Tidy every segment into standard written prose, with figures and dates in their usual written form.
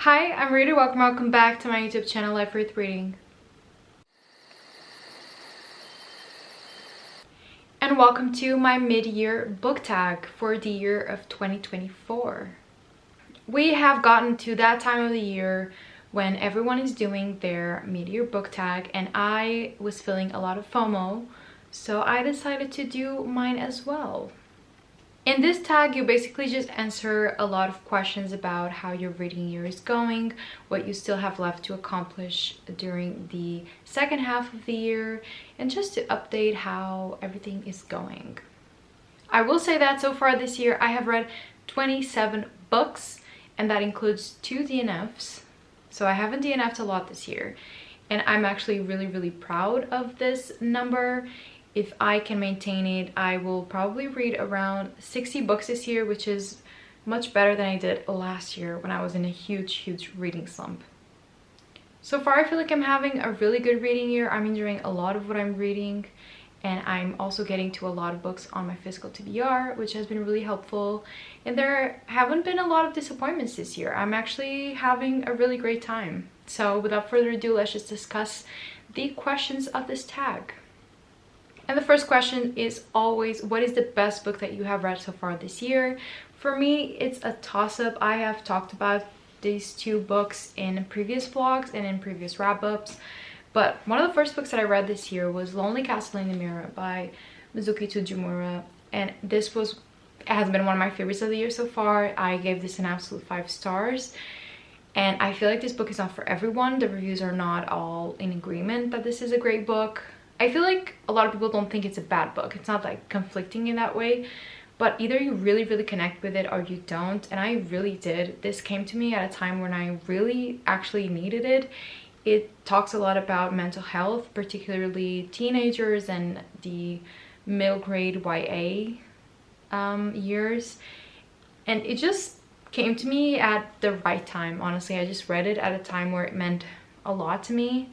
Hi, I'm Rita. Welcome back to my YouTube channel, Life Worth Reading. And welcome to my mid-year book tag for the year of 2024. We have gotten to that time of the year when everyone is doing their mid-year book tag, and I was feeling a lot of FOMO, so I decided to do mine as well. In this tag, you basically just answer a lot of questions about how your reading year is going, what you still have left to accomplish during the second half of the year, and just to update how everything is going. I will say that so far this year, I have read 27 books, and that includes 2 DNFs. So I haven't DNF'd a lot this year, and I'm actually really proud of this number. If I can maintain it, I will probably read around 60 books this year, which is much better than I did last year when I was in a huge reading slump. So far, I feel like I'm having a really good reading year. I'm enjoying a lot of what I'm reading, and I'm also getting to a lot of books on my physical TBR, which has been really helpful. And there haven't been a lot of disappointments this year. I'm actually having a really great time. So without further ado, let's just discuss the questions of this tag. And the first question is always, what is the best book that you have read so far this year? For me, it's a toss-up. I have talked about these 2 books in previous vlogs and in previous wrap-ups. But one of the first books that I read this year was Lonely Castle in the Mirror by Mizuki Tsujimura. And has been one of my favorites of the year so far. I gave this an absolute 5 stars. And I feel like this book is not for everyone. The reviews are not all in agreement that this is a great book. I feel like a lot of people don't think it's a bad book. It's not like conflicting in that way, but either you really connect with it or you don't, and I really did. This came to me at a time when I really actually needed it. It talks a lot about mental health, particularly teenagers and the middle grade YA years, and it just came to me at the right time. Honestly, I just read it at a time where it meant a lot to me.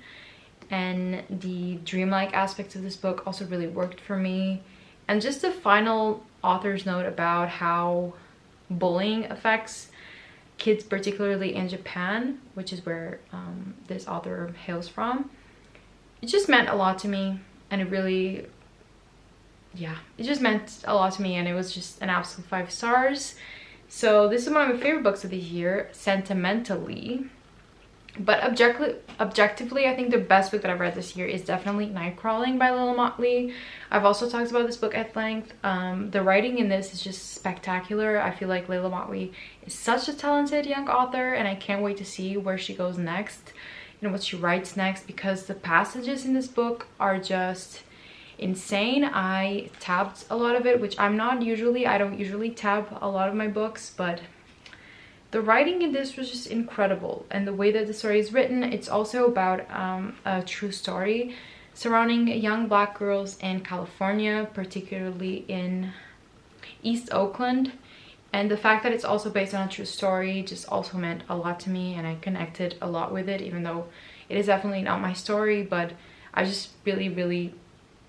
And the dreamlike aspects of this book also really worked for me. And just the final author's note about how bullying affects kids, particularly in Japan, which is where this author hails from. It just meant a lot to me, and it just meant a lot to me, and it was just an absolute 5 stars. So this is one of my favorite books of the year, sentimentally. But objectively, I think the best book that I've read this year is definitely Nightcrawling by Lila Motley. I've also talked about this book at length. The writing in this is just spectacular. I feel like Lila Motley is such a talented young author, and I can't wait to see where she goes next and what she writes next, because the passages in this book are just insane. I tabbed a lot of it, which I don't usually tab a lot of my books, but the writing in this was just incredible, and the way that the story is written, it's also about a true story surrounding young Black girls in California, particularly in East Oakland. And the fact that it's also based on a true story just also meant a lot to me, and I connected a lot with it, even though it is definitely not my story. But I just really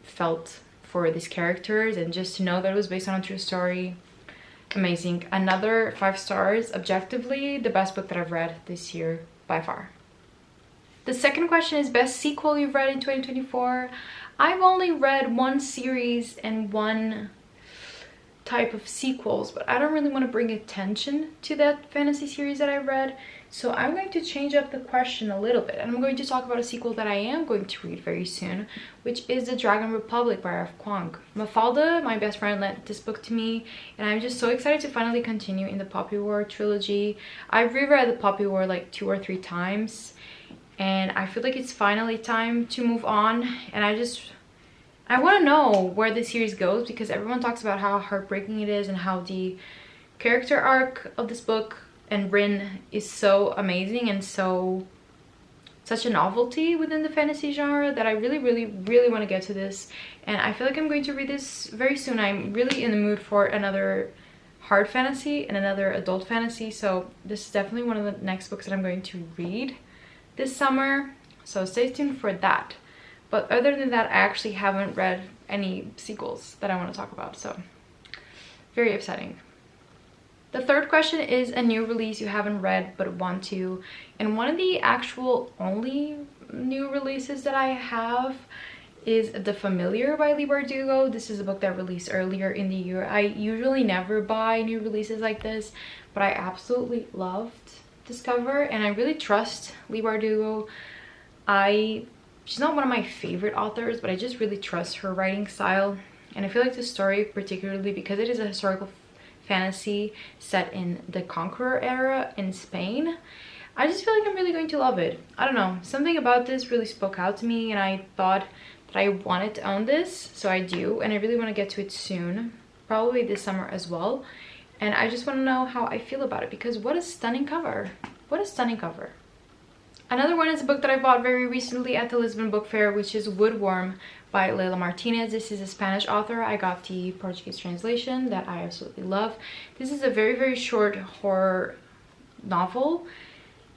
felt for these characters, and just to know that it was based on a true story, amazing. Another 5 stars. Objectively, the best book that I've read this year by far. The second question is best sequel you've read in 2024. I've only read 1 series and 1 type of sequels, but I don't really want to bring attention to that fantasy series that I read. So I'm going to change up the question a little bit, and I'm going to talk about a sequel that I am going to read very soon, which is The Dragon Republic by R.F. Kuang. Mafalda, my best friend, lent this book to me, and I'm just so excited to finally continue in the Poppy War trilogy. I've reread the Poppy War like 2 or 3 times, and I feel like it's finally time to move on, and I want to know where the series goes, because everyone talks about how heartbreaking it is and how the character arc of this book and Rin is so amazing and such a novelty within the fantasy genre that I really want to get to this. And I feel like I'm going to read this very soon. I'm really in the mood for another hard fantasy and another adult fantasy, so this is definitely one of the next books that I'm going to read this summer, so stay tuned for that. But other than that, I actually haven't read any sequels that I want to talk about, so very upsetting. The third question is a new release you haven't read but want to. And one of the actual only new releases that I have is The Familiar by Leigh Bardugo. This is a book that released earlier in the year. I usually never buy new releases like this, but I absolutely loved this cover and I really trust Leigh Bardugo. She's not one of my favorite authors, but I just really trust her writing style. And I feel like the story, particularly because it is a historical fantasy set in the Conqueror era in Spain, I just feel like I'm really going to love it. I don't know, something about this really spoke out to me and I thought that I wanted to own this, so I do, and I really want to get to it soon, probably this summer as well. And I just want to know how I feel about it, because what a stunning cover. What a stunning cover. Another one is a book that I bought very recently at the Lisbon Book Fair, which is Woodworm by Leila Martinez. This is a Spanish author. I got the Portuguese translation that I absolutely love. This is a very, very short horror novel.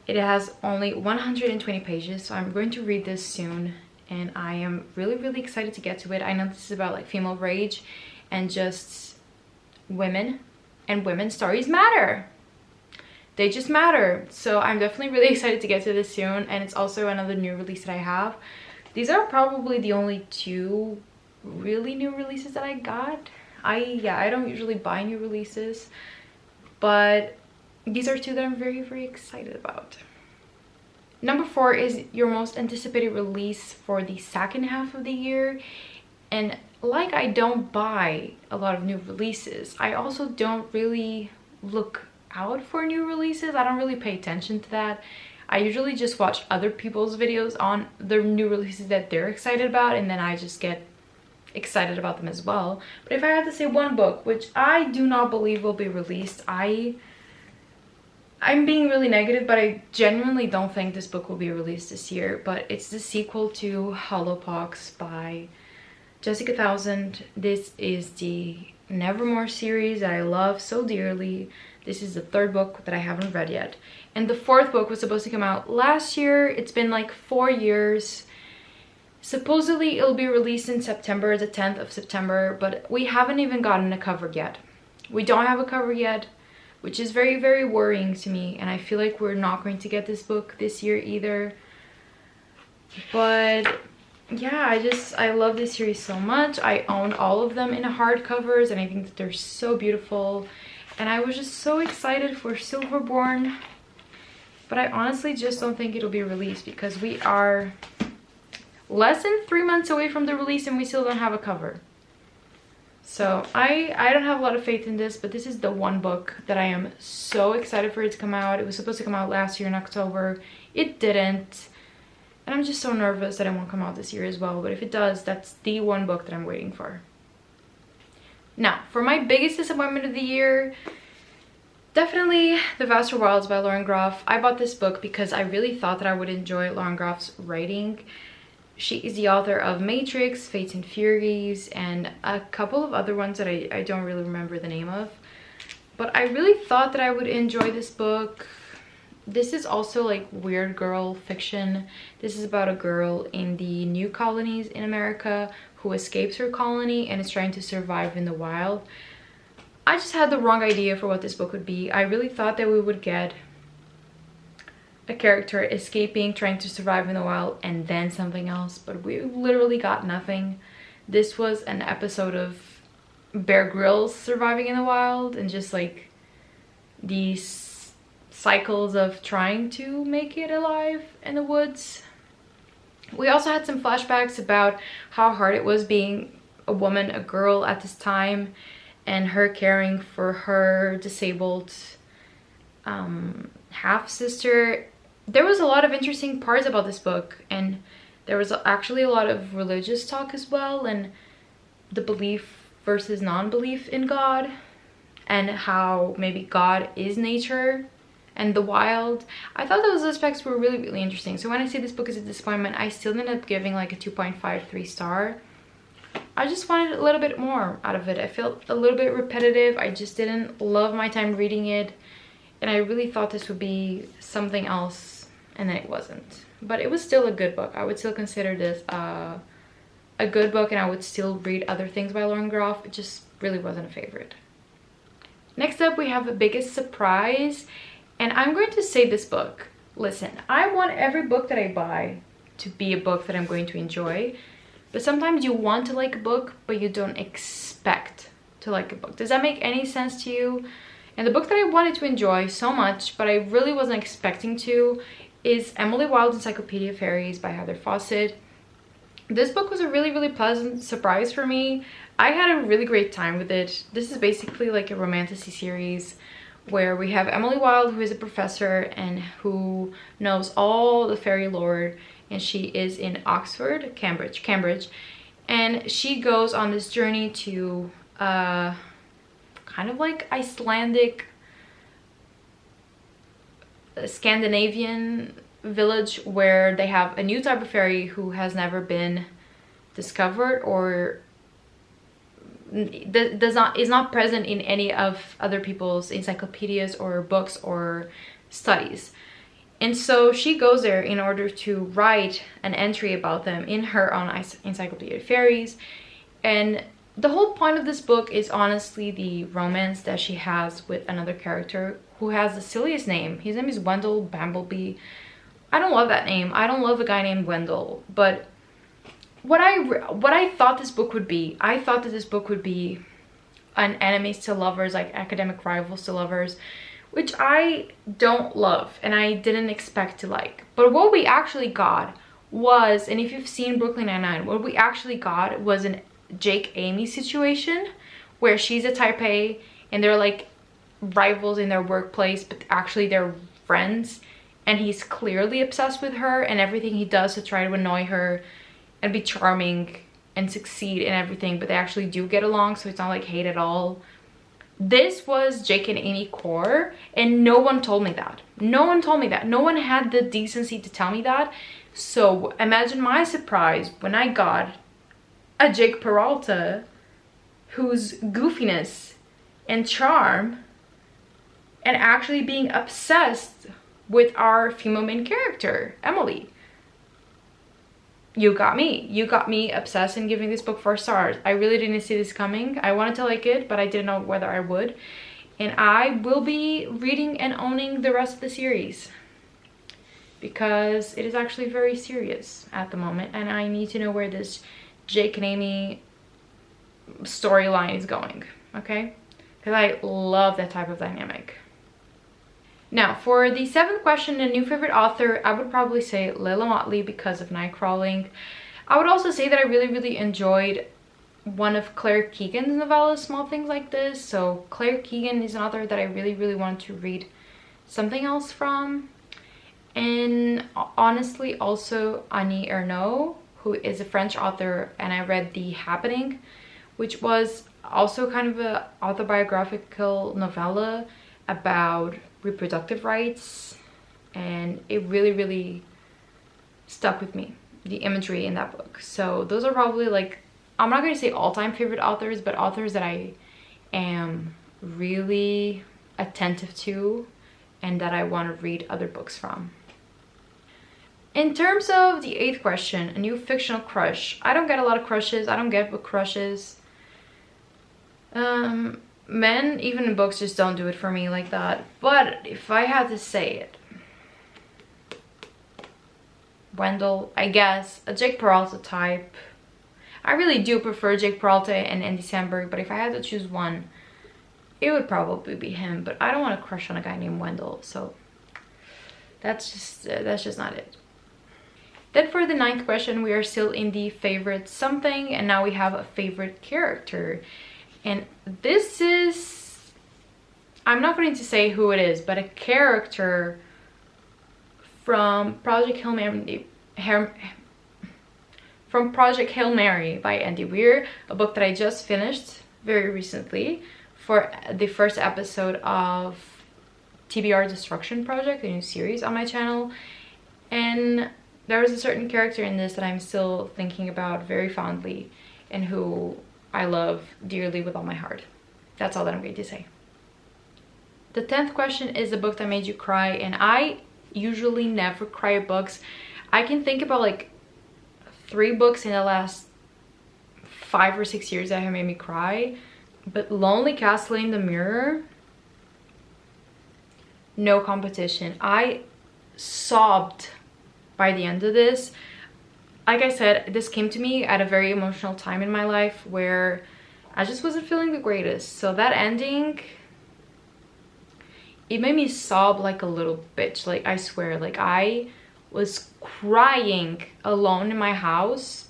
It has only 120 pages, so I'm going to read this soon. And I am really, really excited to get to it. I know this is about like female rage and just women, and women's stories matter. They just matter. So I'm definitely really excited to get to this soon. And it's also another new release that I have. These are probably the only two really new releases that I got. I don't usually buy new releases, but these are two that I'm very, very excited about. Number 4 is your most anticipated release for the second half of the year. And like I don't buy a lot of new releases, I also don't really look out for new releases. I don't really pay attention to that. I usually just watch other people's videos on the new releases that they're excited about, and then I just get excited about them as well. But if I had to say one book, which I do not believe will be released, I'm being really negative, but I genuinely don't think this book will be released this year. But it's the sequel to Hollowpox by Jessica Thousand. This is the Nevermore series that I love so dearly. This is the third book that I haven't read yet. And the fourth book was supposed to come out last year. It's been like 4 years. Supposedly it'll be released in September, the 10th of September, but we haven't even gotten a cover yet. We don't have a cover yet, which is very, very worrying to me. And I feel like we're not going to get this book this year either. But yeah, I love this series so much. I own all of them in hardcovers and I think that they're so beautiful. And I was just so excited for Silverborn. But I honestly just don't think it'll be released because we are less than 3 months away from the release and we still don't have a cover. So I don't have a lot of faith in this, but this is the one book that I am so excited for it to come out. It was supposed to come out last year in October. It didn't. And I'm just so nervous that it won't come out this year as well. But if it does, that's the one book that I'm waiting for. Now, for my biggest disappointment of the year, definitely The Vaster Wilds by Lauren Groff. I bought this book because I really thought that I would enjoy Lauren Groff's writing. She is the author of Matrix, Fates and Furies, and a couple of other ones that I don't really remember the name of. But I really thought that I would enjoy this book. This is also like weird girl fiction. This is about a girl in the new colonies in America who escapes her colony and is trying to survive in the wild. I just had the wrong idea for what this book would be. I really thought that we would get a character escaping, trying to survive in the wild, and then something else, but we literally got nothing. This was an episode of Bear Grylls surviving in the wild and just like these cycles of trying to make it alive in the woods. We also had some flashbacks about how hard it was being a woman, a girl at this time, and her caring for her disabled half-sister. There was a lot of interesting parts about this book, and there was actually a lot of religious talk as well, and the belief versus non-belief in God, and how maybe God is nature and the wild. I thought those aspects were really, really interesting. So when I say this book is a disappointment, I still ended up giving like a 2.53 star. I just wanted a little bit more out of it. I felt a little bit repetitive. I just didn't love my time reading it. And I really thought this would be something else, and then it wasn't. But it was still a good book. I would still consider this a good book, and I would still read other things by Lauren Groff. It just really wasn't a favorite. Next up, we have a biggest surprise, and I'm going to say this book. Listen, I want every book that I buy to be a book that I'm going to enjoy, but sometimes you want to like a book, but you don't expect to like a book. Does that make any sense to you? And the book that I wanted to enjoy so much, but I really wasn't expecting to, is Emily Wilde's Encyclopedia of Fairies by Heather Fawcett. This book was a really pleasant surprise for me. I had a really great time with it. This is basically like a romantasy series where we have Emily Wilde, who is a professor and who knows all the fairy lore, and she is in Oxford, Cambridge, and she goes on this journey to kind of like Icelandic, Scandinavian village where they have a new type of fairy who has never been discovered or is not present in any of other people's encyclopedias or books or studies. And so she goes there in order to write an entry about them in her own Encyclopedia of Fairies. And the whole point of this book is honestly the romance that she has with another character who has the silliest name. His name is Wendell Bambleby. I don't love that name. I don't love a guy named Wendell. But what I thought this book would be, I thought that this book would be an enemies to lovers, like academic rivals to lovers, which I don't love and I didn't expect to like. But what we actually got was, and if you've seen Brooklyn Nine-Nine, what we actually got was an Jake Amy situation where she's a type A and they're like rivals in their workplace, but actually they're friends, and he's clearly obsessed with her and everything he does to try to annoy her and be charming and succeed in everything, but they actually do get along, so it's not like hate at all. This was Jake and Amy core, and no one told me that. No one told me that. No one had the decency to tell me that. So imagine my surprise when I got a Jake Peralta whose goofiness and charm and actually being obsessed with our female main character, Emily. You got me. You got me obsessed and giving this book 4 stars. I really didn't see this coming. I wanted to like it, but I didn't know whether I would. And I will be reading and owning the rest of the series because it is actually very serious at the moment, and I need to know where this Jake and Amy storyline is going, okay? Because I love that type of dynamic. Now, for the 7th question, a new favorite author, I would probably say Leila Motley because of Nightcrawling. I would also say that I really enjoyed one of Claire Keegan's novellas, Small Things Like This. So Claire Keegan is an author that I really wanted to read something else from. And honestly, also Annie Ernaux, who is a French author, and I read The Happening, which was also kind of a autobiographical novella about reproductive rights, and it really stuck with me, the imagery in that book. So those are probably, like, I'm not going to say all-time favorite authors, but authors that I am really attentive to and that I want to read other books from. In terms of the 8th question, a new fictional crush. I don't get a lot of crushes. I don't get book crushes. Men, even in books, just don't do it for me like that. But if I had to say it, Wendell, I guess, a Jake Peralta type. I really do prefer Jake Peralta and Andy Samberg, but if I had to choose one, it would probably be him. But I don't want to crush on a guy named Wendell, so that's just not it. Then for the 9th question, we are still in the favorite something, and now we have a favorite character. And this is, I'm not going to say who it is, but a character from Project Hail Mary by Andy Weir, a book that I just finished very recently for the first episode of TBR Destruction Project, a new series on my channel. And there is a certain character in this that I'm still thinking about very fondly and who I love dearly with all my heart. That's all that I'm going to say. The 10th question is a book that made you cry, and I usually never cry at books. I can think about like 3 books in the last 5 or 6 years that have made me cry, but Lonely Castle in the Mirror no competition. I sobbed by the end of this. Like I said, this came to me at a very emotional time in my life where I just wasn't feeling the greatest. So that ending, it made me sob like a little bitch. Like, I swear, like I was crying alone in my house.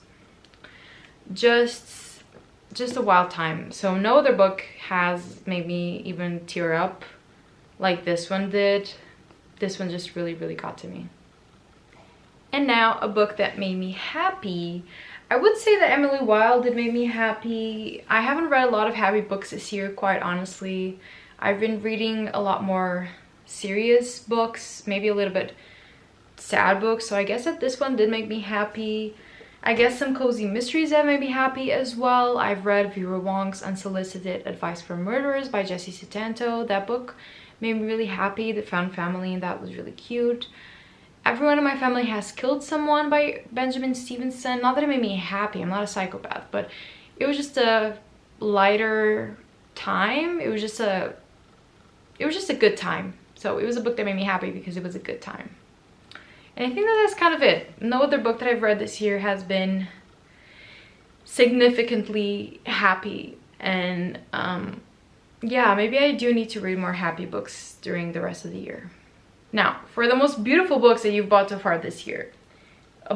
Just a wild time. So no other book has made me even tear up like this one did. This one just really got to me. And now a book that made me happy. I would say that Emily Wilde did make me happy. I haven't read a lot of happy books this year, quite honestly. I've been reading a lot more serious books, maybe a little bit sad books, so I guess that this one did make me happy. I guess some cozy mysteries that made me happy as well. I've read Vera Wong's Unsolicited Advice for Murderers by Jessie Sutanto. That book made me really happy. The Found Family, and that was really cute. Everyone in My Family Has Killed Someone by Benjamin Stevenson. Not that it made me happy, I'm not a psychopath, but it was just a lighter time. It was just a good time. So it was a book that made me happy because it was a good time. And I think that that's kind of it. No other book that I've read this year has been significantly happy. And yeah, maybe I do need to read more happy books during the rest of the year. Now, for the most beautiful books that you've bought so far this year,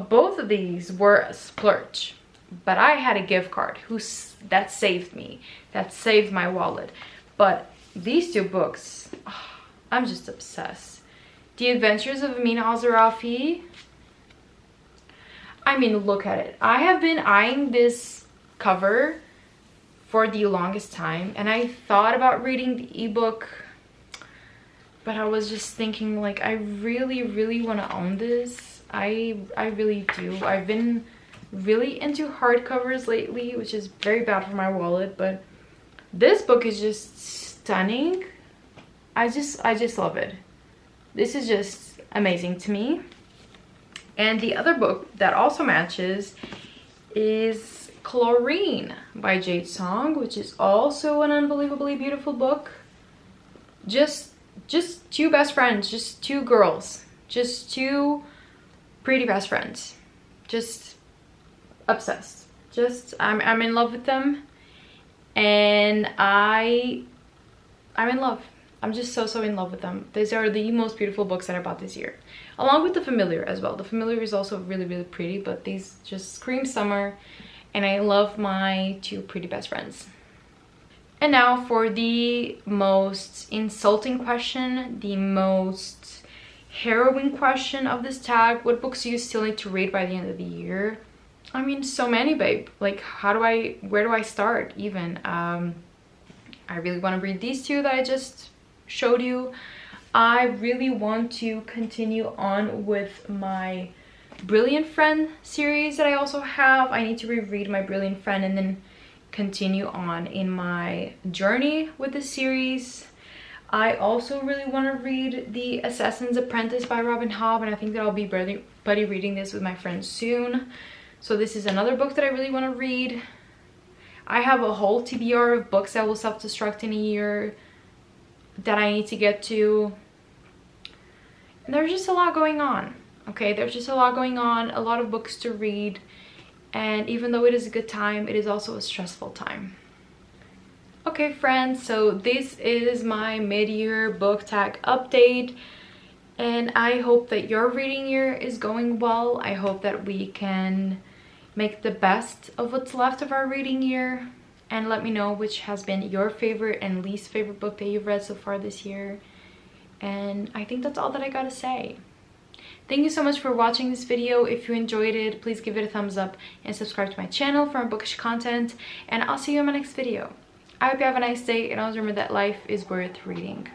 both of these were a splurge, but I had a gift card that saved me, that saved my wallet. But these two books, oh, I'm just obsessed. The Adventures of Amina Al-Zarafi. I mean, look at it. I have been eyeing this cover for the longest time, and I thought about reading the ebook, but I was just thinking, like, I really want to own this. I really do. I've been really into hardcovers lately, which is very bad for my wallet, but this book is just stunning. I just love it. This is just amazing to me. And the other book that also matches is Chlorine by Jade Song, which is also an unbelievably beautiful book. Just two best friends, just two girls, just two pretty best friends, just obsessed. I'm in love with them, and I'm in love. I'm just so in love with them. These are the most beautiful books that I bought this year, along with The Familiar as well. The Familiar is also really pretty, but these just scream summer, and I love my two pretty best friends. And now for the most insulting question, the most harrowing question of this tag. What books do you still need to read by the end of the year? I mean, so many, babe. Like, where do I start even? I really want to read these two that I just showed you. I really want to continue on with my Brilliant Friend series that I also have. I need to reread my Brilliant Friend and then continue on in my journey with the series. I also really want to read The Assassin's Apprentice by Robin Hobb, and I think that I'll be buddy reading this with my friends soon. So this is another book that I really want to read. I have a whole TBR of books that will self-destruct in a year that I need to get to. And there's just a lot going on. Okay, there's just a lot going on, a lot of books to read. And even though it is a good time, it is also a stressful time. Okay, friends, so this is my mid-year book tag update. And I hope that your reading year is going well. I hope that we can make the best of what's left of our reading year. And let me know which has been your favorite and least favorite book that you've read so far this year. And I think that's all that I gotta say. Thank you so much for watching this video. If you enjoyed it, please give it a thumbs up and subscribe to my channel for more bookish content. And I'll see you in my next video. I hope you have a nice day, and always remember that life is worth reading.